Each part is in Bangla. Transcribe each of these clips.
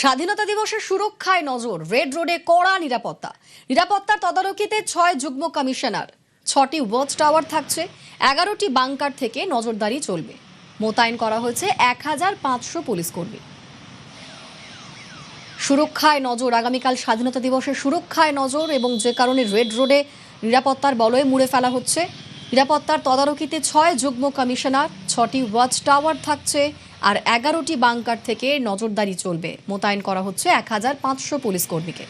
স্বাধীনতা দিবসের সুরক্ষায় নজর, রেড রোডে কড়া নিরাপত্তার তদারকিতে 6 যুগ্ম কমিশনার, 6টি ওয়াচ টাওয়ার থাকছে, 11টি বাংকার থেকে নজরদারি চলবে। মোতায়েন করা হয়েছে 1500 পুলিশ কর্মী। সুরক্ষায় নজর, আগামীকাল স্বাধীনতা দিবসের সুরক্ষায় নজর এবং যে কারণে রেড রোডে নিরাপত্তার বলয়ে মুড়ে ফেলা হচ্ছে। নিরাপত্তার তদারকিতে 6 যুগ্ম কমিশনার, 6টি ওয়াচ টাওয়ার থাকছে আর 11টি বাংকার থেকে নজরদারি চলবে। মোতায়েন করা হচ্ছে 1500 পুলিশ কর্মীকে।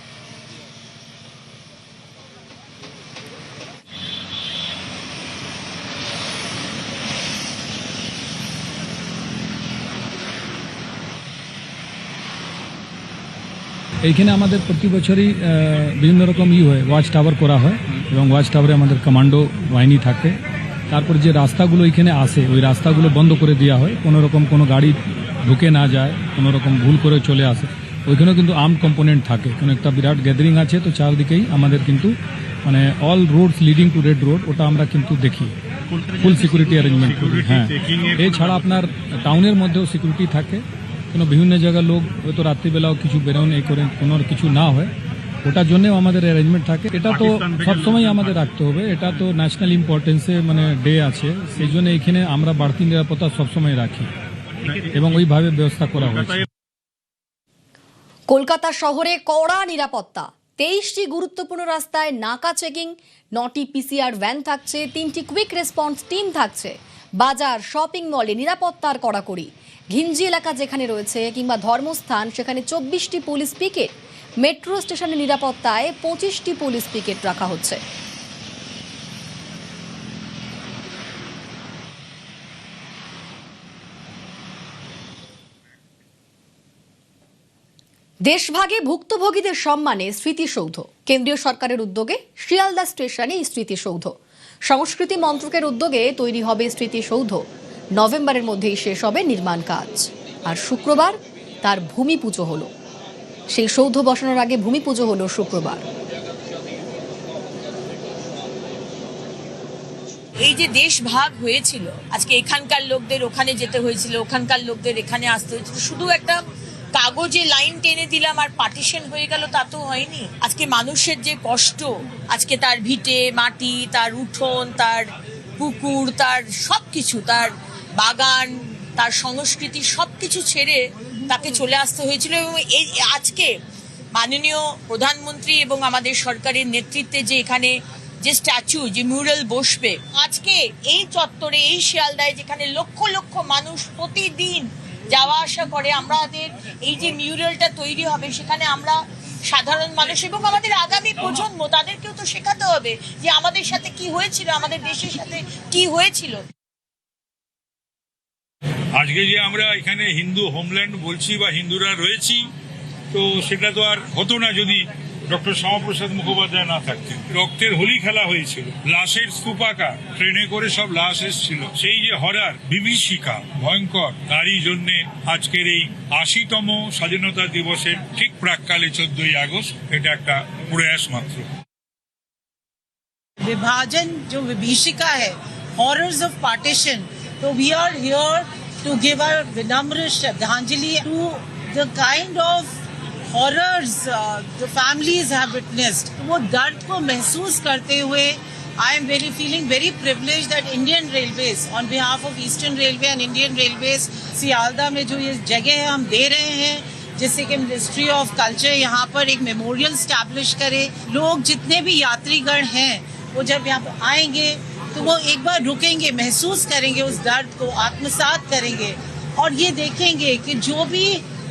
এইখানে আমাদের প্রতি বছরই বিভিন্ন রকম হয়, ওয়াচ টাওয়ার করা হয় এবং ওয়াচ টাওয়ারে আমাদের কমান্ডো বাহিনী থাকে। তারপর যে রাস্তাগুলো এখানে আসে ওই রাস্তাগুলো বন্ধ করে দেওয়া হয়, কোনো রকম কোনো গাড়ি ঢুকে না যায়, কোনো রকম ভুল করে চলে আসে। ওইখানেও কিন্তু আর্মড কম্পোনেন্ট থাকে, কোনো একটা বিরাট গ্যাদারিং আছে, তো চারদিকেই আমাদের কিন্তু মানে all Rhodes leading to red road ওটা আমরা কিন্তু দেখি, ফুল সিকিউরিটি অ্যারেঞ্জমেন্ট করি। হ্যাঁ, এছাড়া আপনার টাউনের মধ্যেও সিকিউরিটি থাকে, কোনো বিভিন্ন জায়গার লোক হয়তো রাত্রিবেলাও কিছু বেরোন এই করে কোনো কিছু না হয়, ওটার জন্যও আমাদের অ্যারেঞ্জমেন্ট থাকে। এটা তো সবসময় আমাদের রাখতে হবে, এটা তো ন্যাশনাল ইম্পর্টেন্সে মানে ডে আছে, সেই জন্য এখানে আমরা বাড়তি নিরাপত্তা সবসময় রাখি এবং ওইভাবে ব্যবস্থা করা হয়েছে। কলকাতা শহরে কড়া নিরাপত্তা, 23টি গুরুত্বপূর্ণ রাস্তায় নাকা চেকিং, 9টি পিসিআর ভ্যান থাকছে, 3টি কুইক রেসপন্স টিম থাকছে। বাজার, শপিং মলে নিরাপত্তার কড়াকড়ি। ঘিঞ্জি এলাকা যেখানে রয়েছে কিংবা ধর্মস্থান সেখানে 24টি পুলিশ পিকেট। মেট্রো স্টেশনের নিরাপত্তায় 25টি পুলিশ পিকেট রাখা হচ্ছে। দেশভাগে ভুক্তভোগীদের সম্মানে স্মৃতিসৌধ, কেন্দ্রীয় সরকারের উদ্যোগে শিয়ালদা স্টেশনে স্মৃতিসৌধ। সংস্কৃতি মন্ত্রকের উদ্যোগে তৈরি হবে স্মৃতিসৌধ। নভেম্বরের মধ্যেই শেষ হবে নির্মাণ কাজ, আর শুক্রবার তার ভূমি পুজো হলো। সেই সৌধ বসানোর আগে ভূমি পুজো হলো শুক্রবার। এই যে দেশ ভাগ হয়েছিল, আজকে এখানকার লোকদের ওখানে যেতে হয়েছিল, ওখানকার লোকদের এখানে আসতে হয়েছিল, শুধু একটা কাগজে লাইন টেনে দিলাম আর পার্টিশন হয়ে গেল তা তো হয়নি। আজকে মানুষের যে কষ্ট, আজকে তার ভিটে মাটি, তার উঠোন, তার পুকুর, তার সবকিছু, তার বাগান, তার সংস্কৃতি সবকিছু ছেড়ে তাকে চলে আসতে হয়েছিল। এবং এই আজকে মাননীয় প্রধানমন্ত্রী এবং আমাদের সরকারের নেতৃত্বে যে এখানে যে স্ট্যাচু, যে মিউরাল বসবে আজকে এই চত্বরে, এই শিয়ালদায়, যেখানে লক্ষ লক্ষ মানুষ প্রতিদিন যাওয়া আসা করে, আমাদের এই যে মিউরালটা তৈরি হবে সেখানে আমরা সাধারণ মানুষ এবং আমাদের আগামী প্রজন্ম তাদেরকেও তো শেখাতে হবে যে আমাদের সাথে কি হয়েছিল, আমাদের দেশের সাথে কি হয়েছিল। আজকে যে আমরা এখানে হিন্দু হোমল্যান্ড বলছি বা হিন্দুরা রয়েছি, তো সেটা তো আর হতো না যদি ডক্টর শ্যামাপ্রসাদ মুখোপাধ্যায় না থাকতেন। রক্তের হোলি খেলা হয়েছিল, লাশের স্তূপাকার, ট্রেনে করে সব লাশ এসেছিল, সেই যে হরার, বিভীষিকা, ভয়ঙ্কর, তারই জন্য আজকের এই 80তম স্বাধীনতা দিবসের ঠিক প্রাককালে 14ই আগস্ট এটা একটা প্রয়াস মাত্র। विभाजन जो विभीषिका है, हॉरर्स ऑफ पार्टीशन, तो we are here to give our विनम्र श्रद्धांजलि to the kind of horrors the families have witnessed. वो दर्द को महसूस करते हुए I am feeling very privileged that Indian Railways, on behalf of Eastern Railway and Indian Railways, Sealdah में जो ये जगह है हम दे रहे हैं, जिससे कि मिनिस्ट्री ऑफ कल्चर यहाँ पर एक मेमोरियल स्टैब्लिश करे। लोग जितने भी यात्रीगण हैं वो जब यहाँ पर आएंगे तो वो एक बार रुकेंगे, महसूस करेंगे उस दर्द को, आत्मसात करेंगे और ये देखेंगे कि जो भी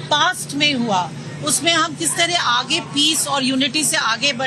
पास्ट में हुआ उसमें हम किस तरह आगे पीस और यूनिटी से आगे बढ़